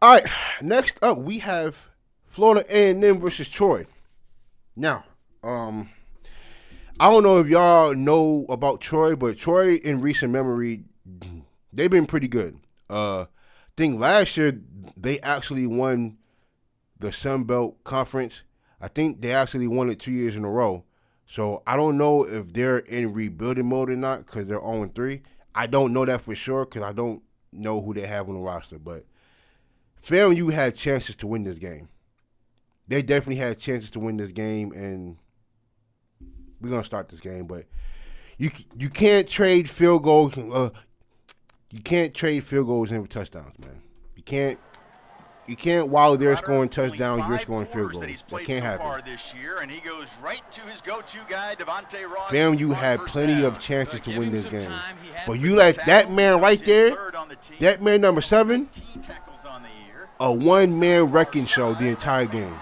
All right, next up we have Florida A&M versus Troy. Now, I don't know if y'all know about Troy, but Troy in recent memory, they've been pretty good. I think last year they actually won the Sun Belt Conference. I think they actually won it 2 years in a row. So I don't know if they're in rebuilding mode or not because they're 0-3. I don't know that for sure because I don't know who they have on the roster. But FAMU had chances to win this game. They definitely had chances to win this game, and we're gonna start this game. But you can't trade field goals. You can't trade field goals in touchdowns, man. You can't. You can't while they're scoring touchdowns, you're scoring field goals. That can't happen. This year, and he goes right to his go-to guy, Devonte Ross. FAMU had plenty of chances to win this game. But you let that man right there, that man number 7, a one-man wrecking show the entire game.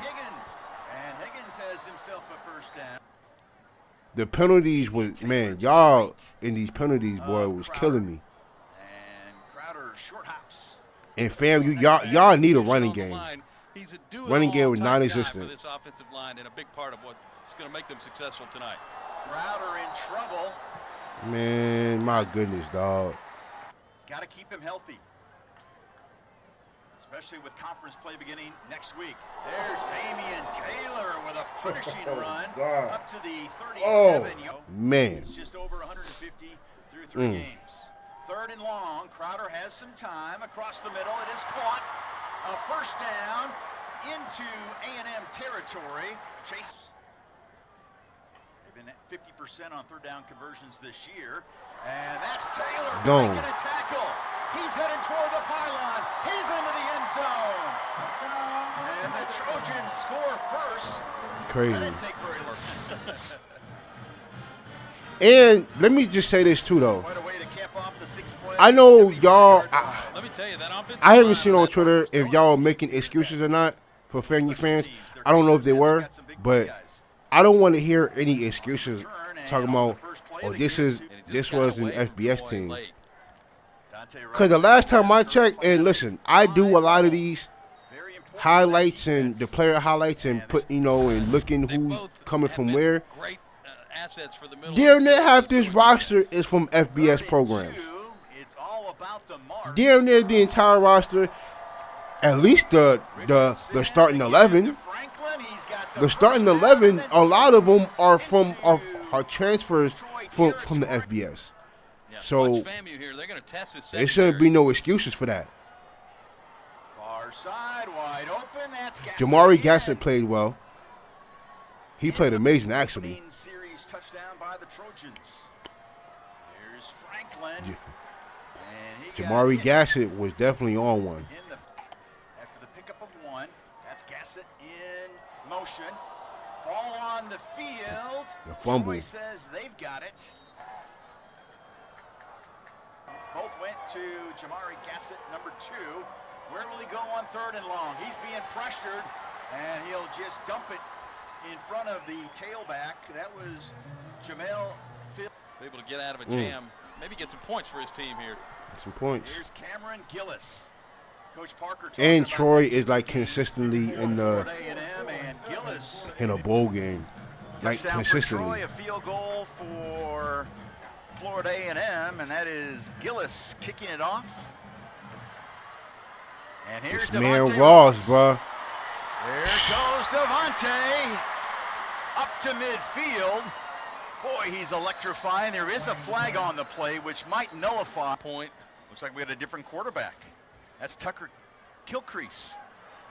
The penalties was, man, y'all in these penalties, boy, was killing me. And FAMU, y'all need a running game. Running game was non-existent. This offensive line and a big part of what's going to make them successful tonight. Crowder in trouble. Man, my goodness, dog. Got to keep him healthy, especially with conference play beginning next week. There's Damian Taylor with a punishing run up to the 37. Man. It's just over 150 through 3 games. 3rd and long. Crowder has some time across the middle. It is caught. A first down into A&M territory. Chase. They've been at 50% on 3rd down conversions this year. And that's Taylor making a tackle. He's headed toward the pylon. He's into the end zone. And the Trojans score first. Crazy. That didn't take very long. And let me just say this too, though. Quite a way to cap off the 6 play. I know y'all. Let me tell you that offensive I haven't seen on Twitter if y'all are making excuses or not for FAMU fans. I don't know if they were, but I don't want to hear any excuses talking about, oh, this was an FBS team. Because the last time I checked, and listen, I do a lot of these highlights and the player highlights and and looking who's coming from where. Damn near half this roster is from FBS programs. Damn near the entire roster, at least the starting 11. The starting 11, a lot of them are transfers from the FBS. So there shouldn't be no excuses for that. Jamari Gassett played well. He played amazing, actually. Touchdown by the Trojans. Here's Franklin. Jamari Gassett was definitely on one. After the pickup of 1, that's Gassett in motion. Ball on the field. The fumble. Troy says they've got it. Both went to Jamari Gassett, number 2. Where will he go on 3rd and long? He's being pressured, and he'll just dump it in front of the tailback. That was Jamel Field. Able to get out of a jam. Maybe get some points for his team here. Some points. Here's Cameron Gillis. Coach Parker. And Troy is like consistently in a bowl game. Like consistently. Troy, a field goal for Florida A&M, and that is Gillis kicking it off. And here's Devonte Ross, bro. There goes Devonte up to midfield. Boy, he's electrifying. There is a flag on the play, which might nullify. Point. Looks like we had a different quarterback. That's Tucker Kilcrease.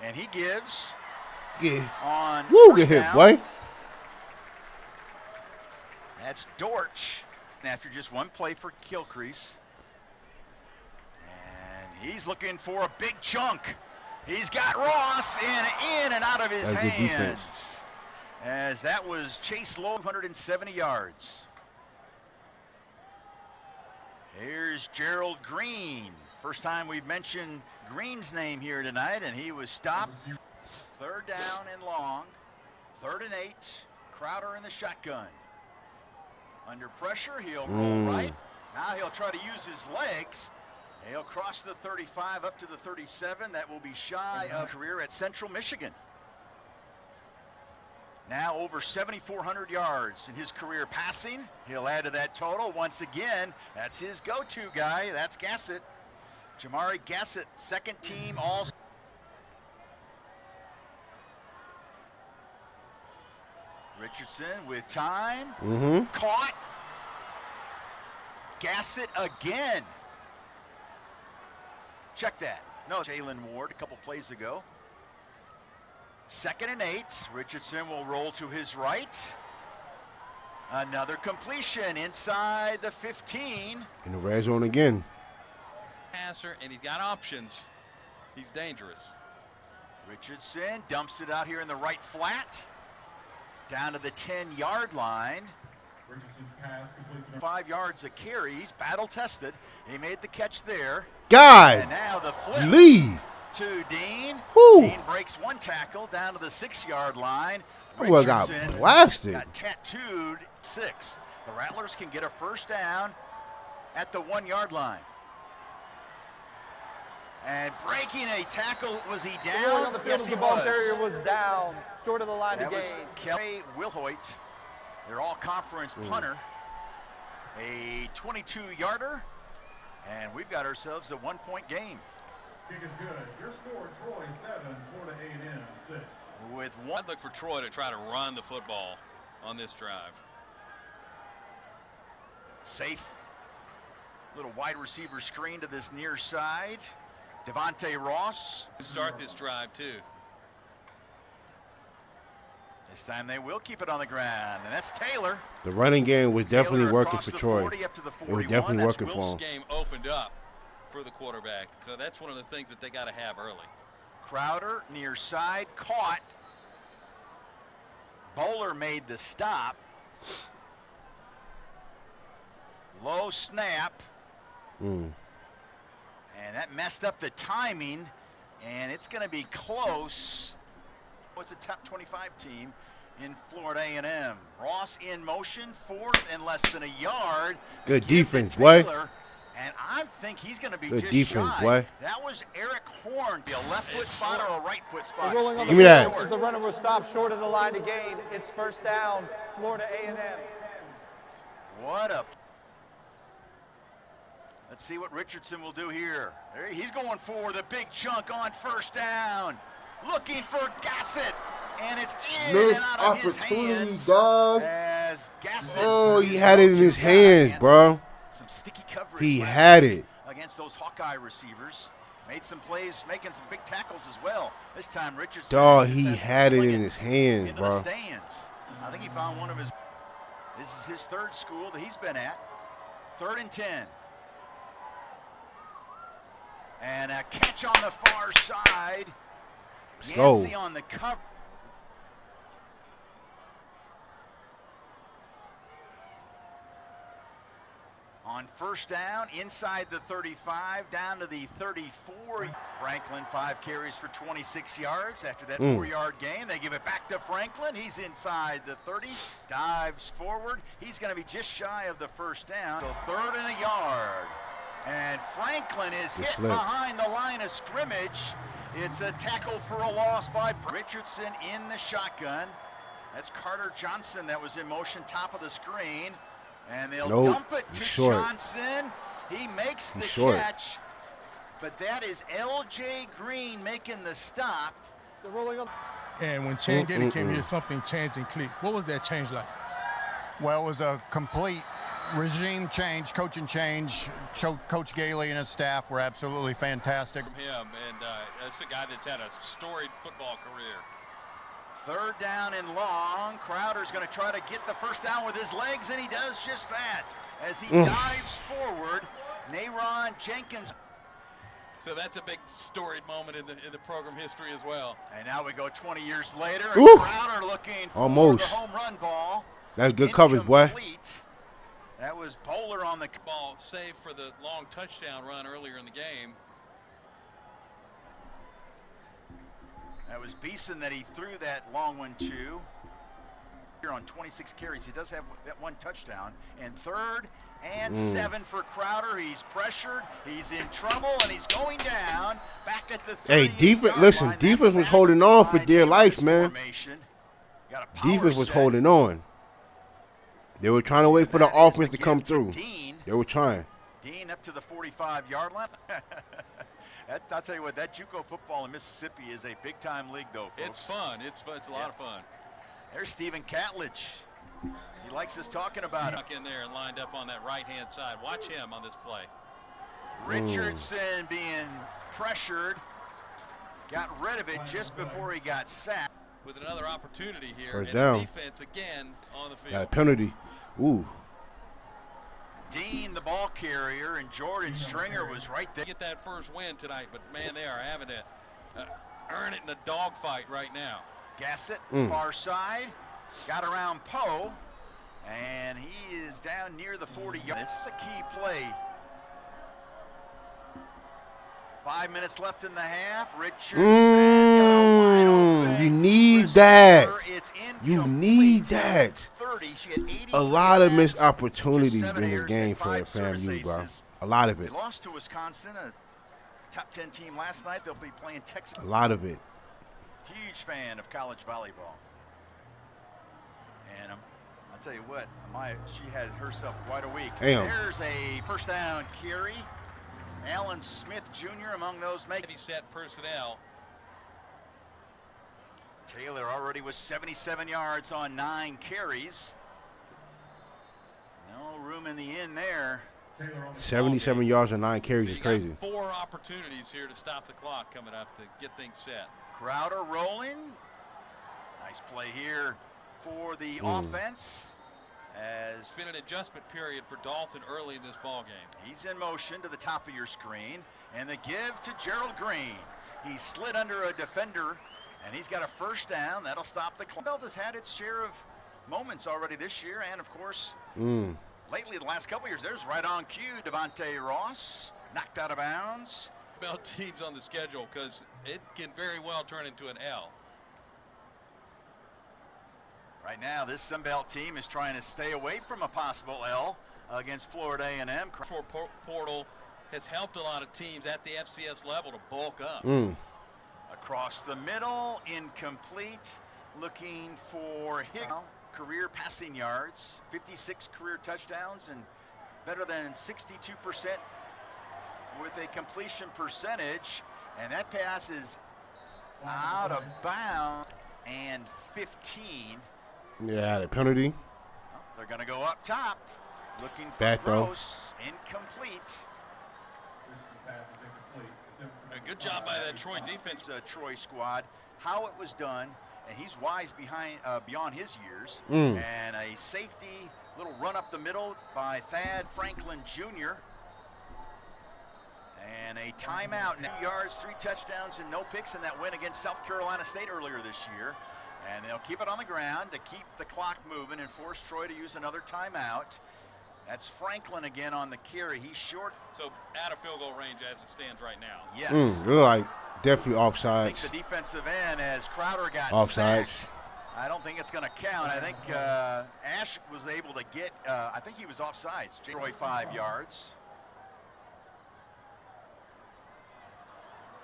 And he gives on get hit, down. boy. That's Dortch. After just one play for Kilcrease. And he's looking for a big chunk. He's got Ross in and out of his hands. As that was Chase Lowe, 170 yards. Here's Gerald Green. First time we've mentioned Green's name here tonight, and he was stopped. 3rd down and long. 3rd and 8. Crowder in the shotgun. Under pressure, he'll roll right. Now he'll try to use his legs. He'll cross the 35 up to the 37. That will be shy of career at Central Michigan. Now over 7,400 yards in his career passing. He'll add to that total once again. That's his go-to guy. That's Gassett. Jamari Gassett, second team all. Richardson with time. Caught. Gassett again. Check that. No, Jalen Ward a couple plays ago. 2nd and 8. Richardson will roll to his right. Another completion inside the 15. In the red zone again. Passer, and he's got options. He's dangerous. Richardson dumps it out here in the right flat. Down to the 10-yard line. Richardson's pass completes 5 yards a carry. He's battle tested. He made the catch there. God, And now the flip leave. to Dean. Whew. Dean breaks one tackle down to the 6-yard line. Well, got Richardson blasted. got tattooed 6. The Rattlers can get a first down at the 1-yard line. And breaking a tackle, was he down? On the field, Yes, he the ball was. carrier was down, short of the line That to was gain. Kelly Wilhoit, their all-conference punter. A 22-yarder, and we've got ourselves a 1-point game. Kick is good. Your score, Troy 7, Florida A&M 6. With one. I'd look for Troy to try to run the football on this drive. Safe. Little wide receiver screen to this near side. Devonte Ross. Start this drive, too. This time they will keep it on the ground, and that's Taylor. The running game was definitely Taylor working across for the Troy. 40 up to the It was 41. definitely That's working for This him. game opened up for the quarterback. So that's one of the things that they got to have early. Crowder near side, caught. Bowler made the stop. Low snap. And that messed up the timing, and it's going to be close. What's a top 25 team in Florida A&M? Ross in motion, 4th and less than a yard. Good Give to defense, boy. Taylor, and I think he's going to be Good just defense, shy. boy. That was Eric Horn. Be a left foot spot or a right foot spot. Rolling on Give the me that. field as the runner will stop short of the line to gain. It's first down, Florida A&M. What a. Let's see what Richardson will do here. He's going for the big chunk on first down. Looking for Gassett. And it's in Missed and out of his opportunity, hands. dog. As Gassett. Oh, he had it in his hands, bro. Some sticky coverage. He last had week it. against those Hawkeye receivers. Made some plays, making some big tackles as well. This time Richardson. Dog, just he has to had it swing in his hands, into bro. the stands. I think he found one of his. This is his 3rd school that he's been at. 3rd and 10. And a catch on the far side. go. Yancey on the cover. On first down, inside the 35, down to the 34. Franklin, 5 carries for 26 yards. After that 4-yard gain, they give it back to Franklin. He's inside the 30, dives forward. He's going to be just shy of the first down. So 3rd and a yard. And Franklin is hit behind the line of scrimmage. It's a tackle for a loss by Richardson in the shotgun. That's Carter Johnson that was in motion, top of the screen. And they'll dump it to Johnson. He makes the catch. But that is L.J. Green making the stop. They're rolling on. And when Changetti came here, something changed and clicked. What was that change like? Well, it was a complete regime change, coaching change. Coach Gailey and his staff were absolutely fantastic. From him, and that's a guy that's had a storied football career. 3rd down and long. Crowder's going to try to get the first down with his legs, and he does just that. As he dives forward, Nayron Jenkins. So that's a big storied moment in the program history as well. And now we go 20 years later, and Crowder looking for the home run ball. That's good coverage, boy. Incomplete. That was Bowler on the Ball saved for the long touchdown run earlier in the game. That was Beeson that he threw that long one to. Here on 26 carries. He does have that one touchdown. And 3rd and 7 for Crowder. He's pressured. He's in trouble, and he's going down. Back at the 38-yard defense. Listen, line. defense was holding on for dear life, man. Defense was holding on. They were trying to wait for the offense to come through. They were trying. Dean up to the 45-yard line. I'll tell you what, that JUCO football in Mississippi is a big-time league, though, folks. It's fun. It's a lot of fun. There's Stephen Catledge. He likes us talking about him. In there and lined up on that right-hand side. Watch him on this play. Richardson being pressured. Got rid of it just before he got sacked. With another opportunity here. First and down. The defense again on the field. Got a penalty. Ooh. Dean, the ball carrier, and Jordan Stringer was right there. Get that first win tonight, but man, they are having to earn it in a dogfight right now. Gassett, far side, got around Poe, and he is down near the 40-yard. This is a key play. 5 minutes left in the half. Richardson got a wide open You need receiver. that. It's You incomplete. need that. 30. She had 80 A lot of missed attempts, opportunities just 7 in this errors game and for 5 service FAMU, bro. aces. A lot of They it. lost to Wisconsin, a top 10 team last night. They'll be playing Texas. A lot of it. Huge fan of college volleyball. And I'll tell you what, she had herself quite a week. Damn. There's a first down carry. Alan Smith Jr. among those Heavy set personnel. Taylor already was 77 yards on 9 carries. No room in the end there. 77 yards and 9 carries So is you crazy. got 4 opportunities here to stop the clock coming up to get things set. Crowder rolling. Nice play here for the offense. It's been an adjustment period for Dalton early in this ball game. He's in motion to the top of your screen, and the give to Gerald Green. He slid under a defender, and he's got a first down. That'll stop the clock. Belt has had its share of moments already this year, and of course, lately the last couple years. There's right on cue, Devonte Ross knocked out of bounds. Belt teams on the schedule because it can very well turn into an L. Right now, this Sun Belt team is trying to stay away from a possible L against Florida A&M. Portal has helped a lot of teams at the FCS level to bulk up. Across the middle, incomplete. Looking for Higgins. Career passing yards, 56 career touchdowns, and better than 62% with a completion percentage. And that pass is out of bounds and 15. Yeah, the penalty. They're going to go up top. Looking for Bad throw. Gross. Incomplete. A good job by that Troy defense. Troy squad, how it was done, and he's wise beyond his years. And a safety, little run up the middle by Thad Franklin Jr. And a timeout. 2 yards, 3 touchdowns, and no picks in that win against South Carolina State earlier this year. And they'll keep it on the ground to keep the clock moving and force Troy to use another timeout. That's Franklin again on the carry. He's short. So out of field goal range as it stands right now. Yes. They're like definitely I offsides. think the defensive end as Crowder got Offsides. sacked. I don't think it's going to count. I think Ash was able to get, I think he was offsides. Troy 5 yards.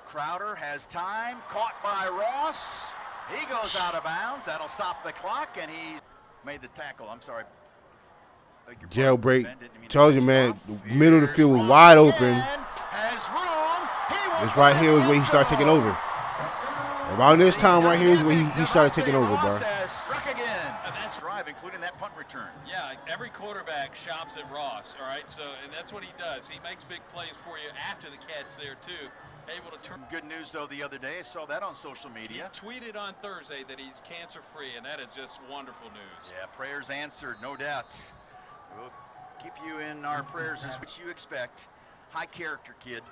Crowder has time, caught by Ross. He goes out of bounds. That'll stop the clock, and he made the tackle. I'm sorry. Beg your pardon, Jailbreak. Ben, didn't mean to Told cut you, man, off. the middle of the Here's field was Ross wide again. open. Has room. He will This right here is find where he the started taking zone. over. Around this time right here is where he started taking over, bro. Ross has struck again. And that's drive, including that punt return. Yeah, every quarterback shops at Ross, all right? So, and that's what he does. He makes big plays for you after the catch there, too. Able to turn. Good news, though, the other day. I saw that on social media. He tweeted on Thursday that he's cancer-free, and that is just wonderful news. Yeah, prayers answered, no doubt. We'll keep you in our prayers as what you expect. High character kid.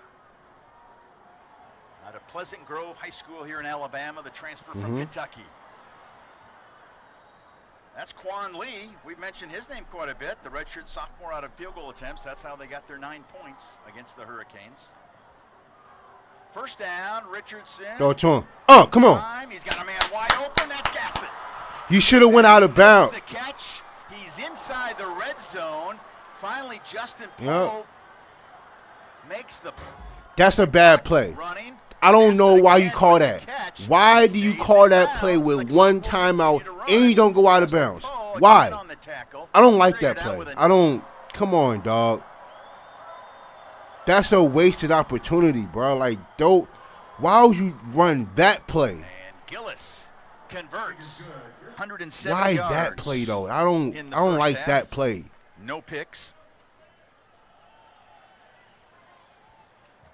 Out of Pleasant Grove High School here in Alabama, the transfer from Kentucky. That's Quan Lee. We've mentioned his name quite a bit. The redshirt sophomore out of field goal attempts. That's how they got their 9 points against the Hurricanes. First down, Richardson. Throw it to him. Oh, come on. He's got a man wide open. That's Gassett. You should have went out of bounds. The catch. He's inside the red zone. Finally, Justin Yep. Poe makes the That's a bad play. running. I don't know why you Again call with that. the catch. Why do you Stays call in that play bounds. with The one Cowboys will timeout continue to and you run. don't go out of Justin bounds? Poe again Why? on the tackle. I don't like Figured that out play. with a- I don't. Come on, dog. That's a wasted opportunity, bro. Like, don't. Why would you run that play? And Gillis converts. 107 Why yards. that play though? I don't. in the I don't first like half. that play. No picks.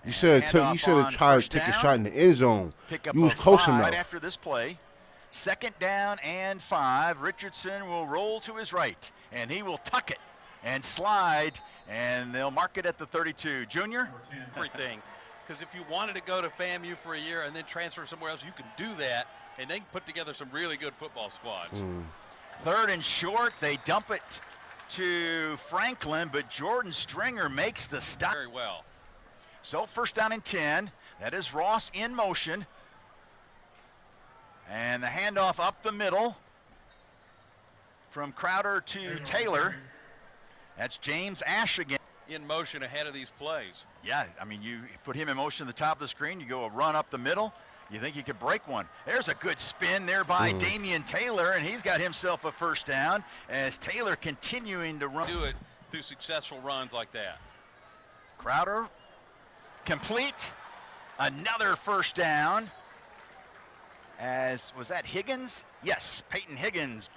You should have Handoff on tried to first take a down. shot in the end zone. Pick up You was a close 5 enough. after this play. 2nd down and 5. Richardson will roll to his right, and he will tuck it and slide, and they'll mark it at the 32. Junior? Everything. Because if you wanted to go to FAMU for a year and then transfer somewhere else, you can do that, and they can put together some really good football squads. 3rd and short. They dump it to Franklin, but Jordan Stringer makes the stop. Very well. So 1st down and 10. That is Ross in motion. And the handoff up the middle from Crowder to Taylor. That's James Ash again. In motion ahead of these plays. Yeah, I mean, you put him in motion at the top of the screen. You go a run up the middle. You think you could break one. There's a good spin there by Damian Taylor, and he's got himself a 1st down as Taylor continuing to run. Do it through successful runs like that. Crowder complete. Another 1st down. As was that Higgins? Yes, Peyton Higgins.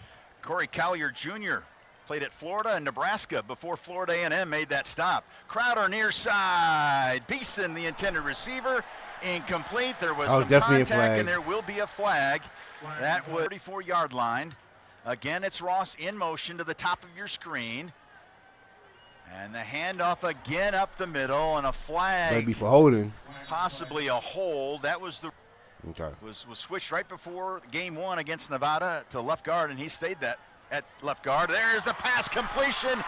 Corey Collier Jr. played at Florida and Nebraska before Florida A&M made that stop. Crowder near side. Beeson, the intended receiver, incomplete. There was some definitely a contact, flag. and there will be a flag. That was 34-yard line. Again, it's Ross in motion to the top of your screen. And the handoff again up the middle, and a flag. Maybe for holding. Possibly a hold. That was the Okay. was switched right before game 1 against Nevada to left guard, and he stayed that at left guard. There's the pass completion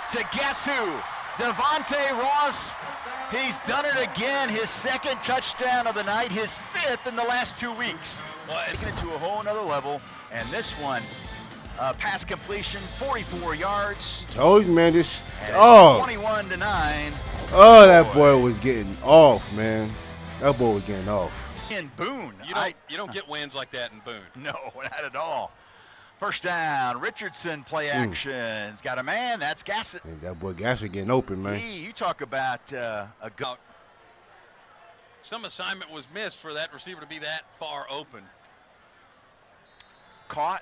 to guess who? Devonte Ross. He's done it again. His 2nd touchdown of the night, his 5th in the last 2 weeks. Well, taking it to a whole nother level, and this one, pass completion, 44 yards. Told you, man. This. And Oh. 21-9. Oh, that boy was getting off, man. That boy was getting off. In Boone. You don't get wins like that in Boone. No, not at all. 1st down, Richardson play action. He's got a man, that's Gassett. And that boy Gasser getting open, man. You talk about a go. Some assignment was missed for that receiver to be that far open. Caught.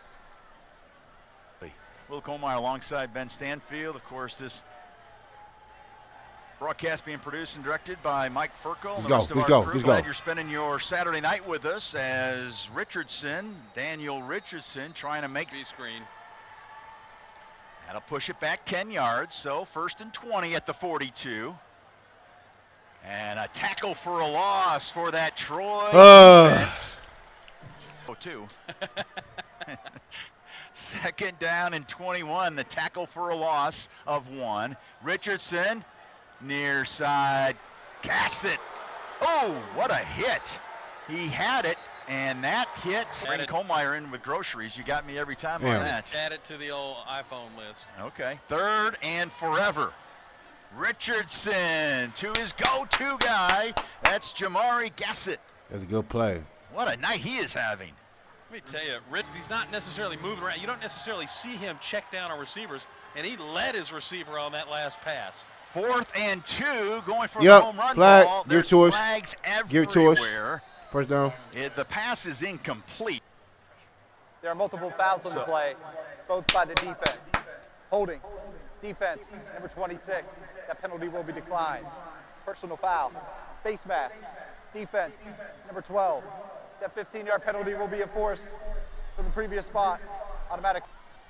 Will Colmeyer alongside Ben Stanfield. Of course, this broadcast being produced and directed by Mike Furkel. And the rest of our crew. Glad you're spending your Saturday night with us as Daniel Richardson, trying to make B screen. That'll push it back 10 yards. So 1st and 20 at the 42. And a tackle for a loss for that Troy defense. Oh, 2. 2nd down and 21. The tackle for a loss of 1. Richardson near side. Gassett. Oh, what a hit. He had it, and that hit. Bring Colmeyer in with groceries. You got me every time on that. Add it to the old iPhone list. Okay. 3rd and forever. Richardson to his go-to guy. That's Jamari Gassett. That's a good play. What a night he is having. Let me tell you, he's not necessarily moving around. You don't necessarily see him check down on receivers, and he led his receiver on that last pass. 4th and 2, going for the home run flag. ball. Give it There's to us. flags everywhere. Give it to us. 1st down. The pass is incomplete. There are multiple fouls on the play, both by the defense. Holding, defense, number 26. That penalty will be declined. Personal foul, face mask, defense, number 12. That 15-yard penalty will be enforced from the previous spot. Automatic.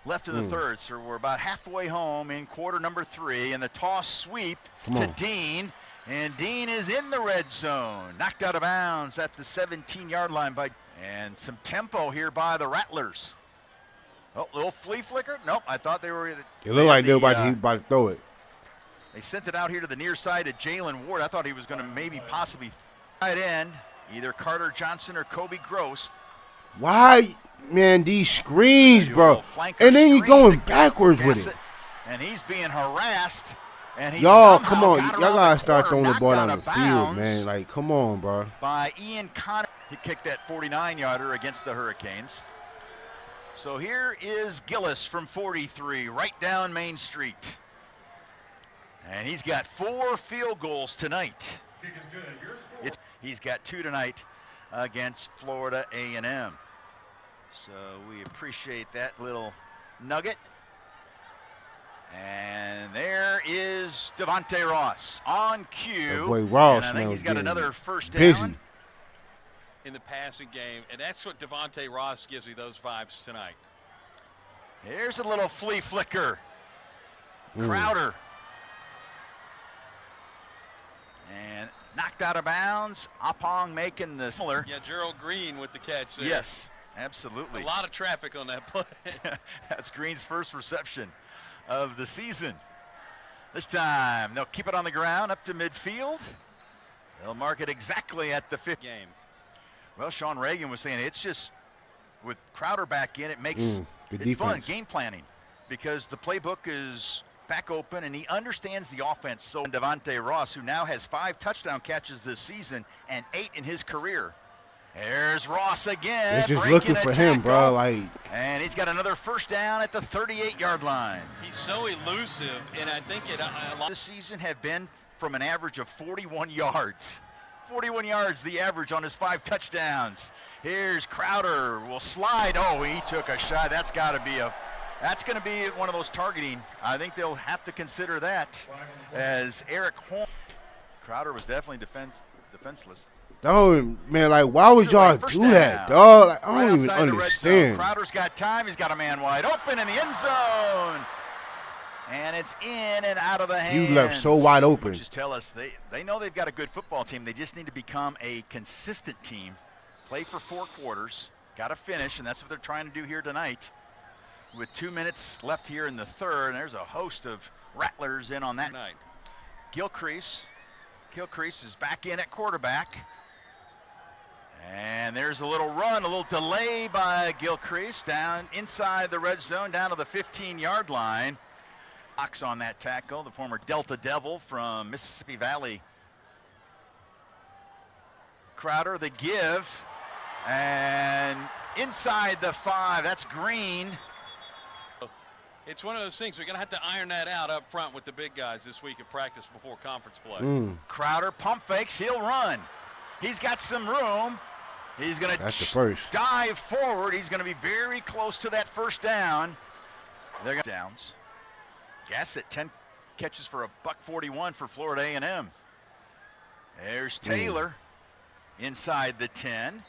Left in the 3rd, so we're about halfway home in quarter number 3, and the toss sweep to Dean, and Dean is in the red zone. Knocked out of bounds at the 17-yard line and some tempo here by the Rattlers. Oh, little flea flicker? Nope, I thought they were. It looked like they were about to throw it. They sent it out here to the near side to Jalen Ward. I thought he was going to possibly right end, either Carter Johnson or Kobe Gross. Why, man, these screens, bro. And then you're going backwards with it. And he's being harassed. And y'all, come on. Y'all got to start throwing the ball down the field, man. Like, come on, bro. By Ian Connor. He kicked that 49-yarder against the Hurricanes. So here is Gillis from 43, right down Main Street. And he's got 4 field goals tonight. He's got 2 tonight against Florida A&M. So we appreciate that little nugget. And there is Devonte Ross on cue. That boy Ross, and I think he's got another first down. Busy in the passing game, and that's what Devonte Ross gives me those vibes tonight. Here's a little flea flicker. Crowder. And knocked out of bounds. Apong making the similar. Yeah, Gerald Green with the catch there. Yes, absolutely. A lot of traffic on that play. That's Green's first reception of the season. This time, they'll keep it on the ground up to midfield. They'll mark it exactly at the 5th game. Well, Sean Reagan was saying it's just with Crowder back in, it makes it fun, game planning, because the playbook is back open and he understands the offense. So Devonte Ross, who now has 5 touchdown catches this season and 8 in his career. There's Ross again. They're just looking for him, bro. And he's got another first down at the 38-yard line. He's so elusive, and I think this season have been from an average of 41 yards. 41 yards the average on his 5 touchdowns. Here's Crowder, will slide. Oh, he took a shot. That's going to be one of those targeting. I think they'll have to consider that as Eric Horn. Crowder was definitely defenseless. Oh, man, like, why would y'all do that, dog? Like, I don't even understand. Crowder's got time. He's got a man wide open in the end zone. And it's in and out of the hands. You left so wide open. Which just tell us they know they've got a good football team. They just need to become a consistent team. Play for 4 quarters. Got to finish, and that's what they're trying to do here tonight. With 2 minutes left here in the 3rd, and there's a host of Rattlers in on that night. Gilcrease is back in at quarterback. And there's a little run, a little delay by Gilcrease down inside the red zone, down to the 15-yard line. Box on that tackle, the former Delta Devil from Mississippi Valley. Crowder, the give, and inside the 5, that's Green. It's one of those things, we're going to have to iron that out up front with the big guys this week at practice before conference play. Crowder pump fakes, he'll run. He's got some room. He's going to dive forward. He's going to be very close to that first down. They're going downs. Gassett, 10 catches for $141 for Florida A&M. There's Taylor inside the 10.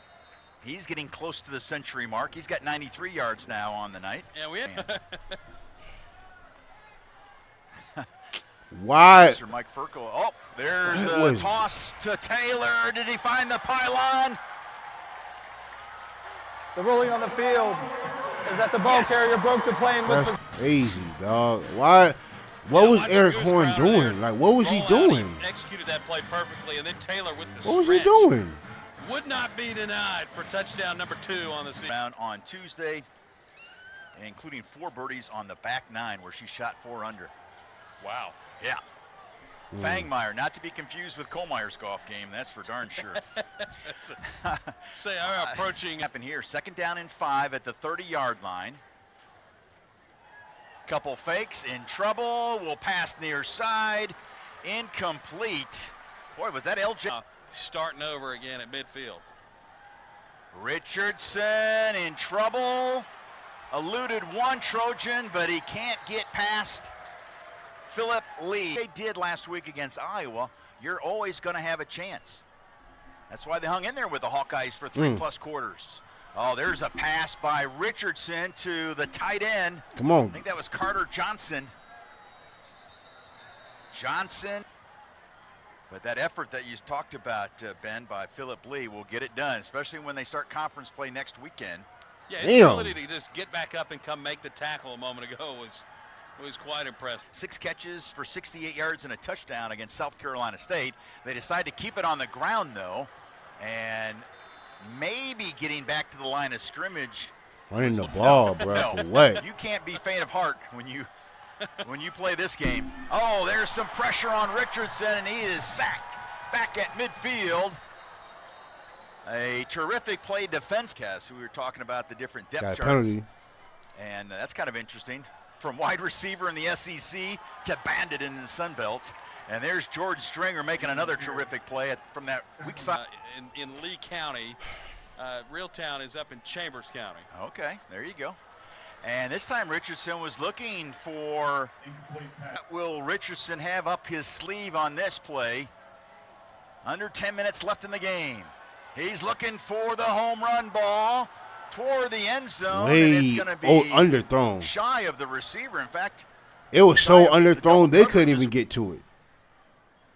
He's getting close to the century mark. He's got 93 yards now on the night. Yeah, we have. Why? Mr. Mike Furco. Oh, there's a toss to Taylor. Did he find the pylon? The ruling on the field is that the ball carrier broke the plane with That's crazy, dog. Why? What was Eric Horn doing? Like, what was he doing? He executed that play perfectly, and then Taylor with the What was he doing? Would not be denied for touchdown number 2 on the season. On Tuesday, including 4 birdies on the back 9, where she shot 4 under. Wow. Yeah. Fangmeyer, not to be confused with Kohlmeyer's golf game, that's for darn sure. Say, I'm approaching. Happen here, 2nd down and 5 at the 30-yard line. Couple fakes, in trouble, will pass near side, incomplete. Boy, was that LJ. Starting over again at midfield. Richardson in trouble. Eluded one Trojan, but he can't get past Philip Lee. They did last week against Iowa. You're always going to have a chance. That's why they hung in there with the Hawkeyes for 3+ quarters. Oh, there's a pass by Richardson to the tight end. Come on. I think that was Carter Johnson. But that effort that you talked about, Ben, by Philip Lee will get it done, especially when they start conference play next weekend. Yeah, his ability to just get back up and come make the tackle a moment ago was quite impressive. 6 catches for 68 yards and a touchdown against South Carolina State. They decide to keep it on the ground, though, and maybe get getting back to the line of scrimmage. Running the ball, bro. No, For what? you can't be faint of heart when you play this game. Oh, there's some pressure on Richardson, and he is sacked back at midfield. A terrific play defense cast. We were talking about the different depth Got a charts. penalty. And that's kind of interesting. From wide receiver in the SEC to bandit in the Sun Belt. And there's George Stringer making another terrific play from that weak side. In Lee County, Reeltown is up in Chambers County. Okay, there you go. And this time Richardson was looking for, what will Richardson have up his sleeve on this play? Under 10 minutes left in the game. He's looking for the home run ball toward the end zone. And it's going to be underthrown. Shy of the receiver. In fact, it was so underthrown they couldn't even get to it.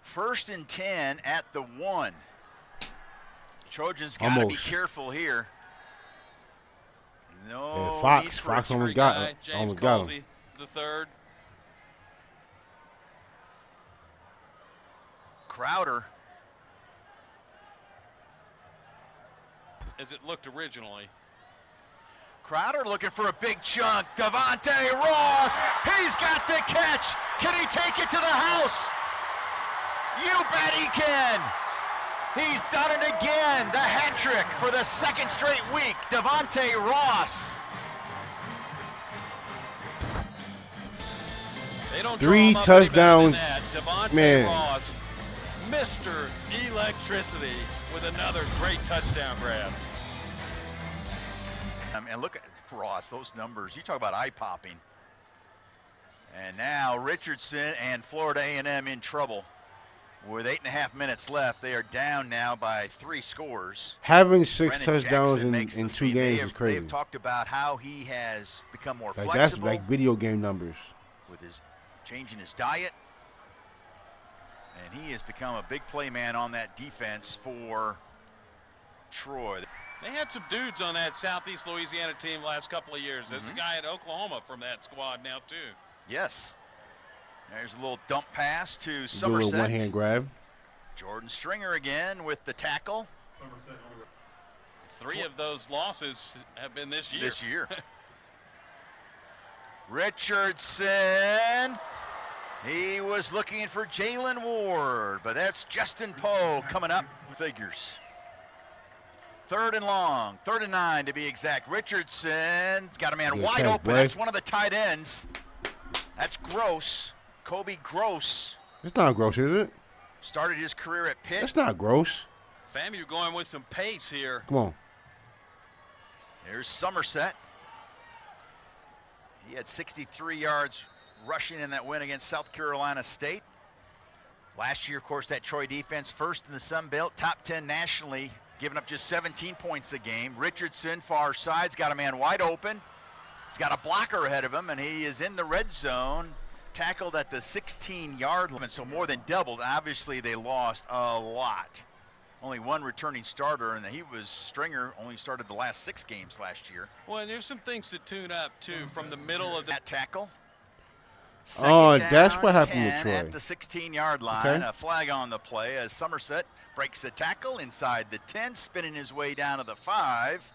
1st and 10 at the 1. Trojans got to be careful here. No, yeah, Fox almost got him. The third. Crowder. As it looked originally. Crowder looking for a big chunk. Devonte Ross, he's got the catch. Can he take it to the house? You bet he can. He's done it again. The hat trick for the 2nd straight week. Devonte Ross. They don't 3 touchdowns. Devonte Ross, Mr. Electricity, with another great touchdown grab. And look at Ross, those numbers. You talk about eye-popping. And now Richardson and Florida A&M in trouble. With 8.5 minutes left, they are down now by 3 scores. Having 6 Brennan touchdowns Jackson in 2 games is crazy. They've talked about how he has become more That's flexible. like video game numbers. With his changing his diet. And he has become a big play man on that defense for Troy. They had some dudes on that Southeast Louisiana team last couple of years. There's a guy at Oklahoma from that squad now, too. Yes. There's a little dump pass to Do a Somerset. little one-hand grab. Jordan Stringer again with the tackle. 3 of those losses have been this year. Richardson. He was looking for Jalen Ward, but that's Justin Poe coming up. Figures. 3rd and long, 3rd and 9 to be exact. Richardson's got a man wide open. That's one of the tight ends. That's Gross. Kobe Gross. It's not gross, is it? Started his career at Pitt. That's not gross. FAMU going with some pace here. Come on. There's Somerset. He had 63 yards rushing in that win against South Carolina State. Last year, of course, that Troy defense, 1st in the Sun Belt, top 10 nationally, giving up just 17 points a game. Richardson, far side's got a man wide open. He's got a blocker ahead of him, and he is in the red zone, tackled at the 16-yard line, so more than doubled. Obviously, they lost a lot. Only 1 returning starter, and Stringer only started the last 6 games last year. Well, and there's some things to tune up, too, from the middle of that tackle. That's what happened with Troy. At the 16-yard line, Okay. A flag on the play as Somerset breaks the tackle inside the 10, spinning his way down to the 5.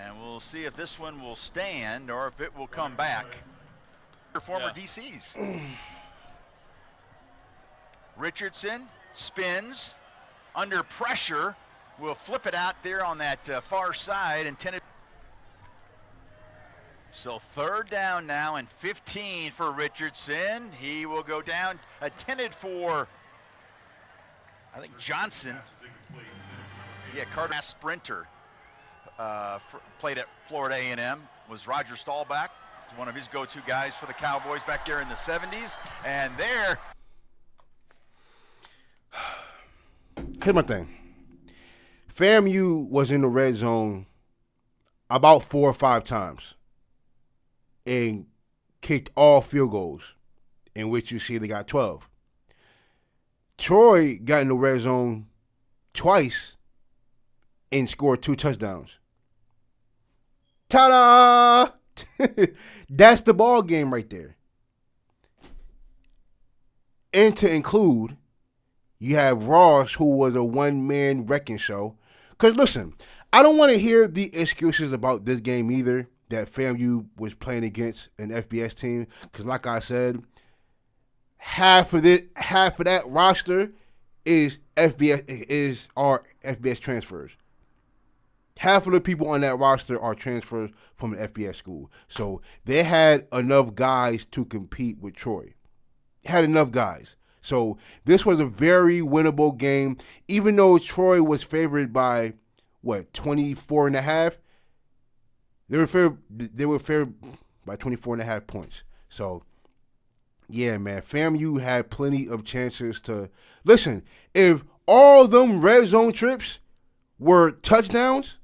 And we'll see if this one will stand or if it will come back. Former DCs. Richardson spins under pressure. Will flip it out there on that far side. Intended. So 3rd down now and 15 for Richardson. He will go down. Intended for, I think, Johnson. Yeah, Carter sprinter. Played at Florida A&M. Was Roger Staubach. One of his go-to guys for the Cowboys back there in the 70s. And there. Here's my thing. FAMU was in the red zone about 4 or 5 times and kicked all field goals, in which you see they got 12. Troy got in the red zone twice and scored 2 touchdowns. Ta-da! That's the ball game right there. And to include, you have Ross, who was a one-man wrecking show. Because listen, I don't want to hear the excuses about this game either that FAMU was playing against an FBS team, because like I said, half of that roster is our FBS transfers. Half of the people on that roster are transfers from an FBS school. So they had enough guys to compete with Troy. Had enough guys. So this was a very winnable game. Even though Troy was favored by, 24.5? They were favored by 24.5 points. So, yeah, man, FAMU had plenty of chances to... Listen, if all them red zone trips were touchdowns,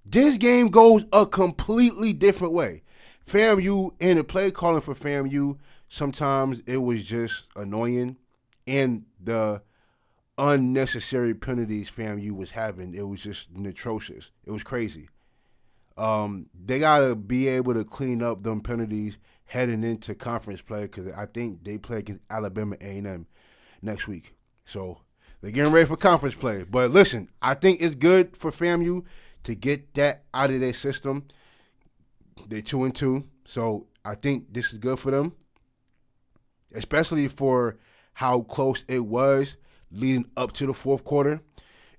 this game goes a completely different way. FAMU, and the play calling for FAMU, sometimes it was just annoying. And the unnecessary penalties FAMU was having, it was just atrocious. It was crazy. They got to be able to clean up them penalties heading into conference play, because I think they play against Alabama A&M next week. So they're getting ready for conference play. But listen, I think it's good for FAMU to get that out of their system. They're 2-2, so I think this is good for them, especially for how close it was leading up to the fourth quarter.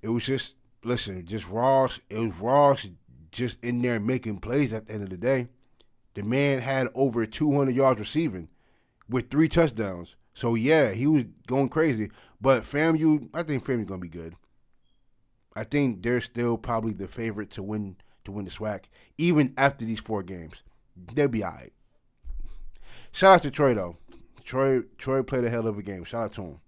It was just, Ross. It was Ross just in there making plays at the end of the day. The man had over 200 yards receiving with 3 touchdowns. So, yeah, he was going crazy. But FAMU, I think FAMU's going to be good. I think they're still probably the favorite to win the SWAC, even after these 4 games. They'll be all right. Shout out to Troy, though. Troy played a hell of a game. Shout out to him.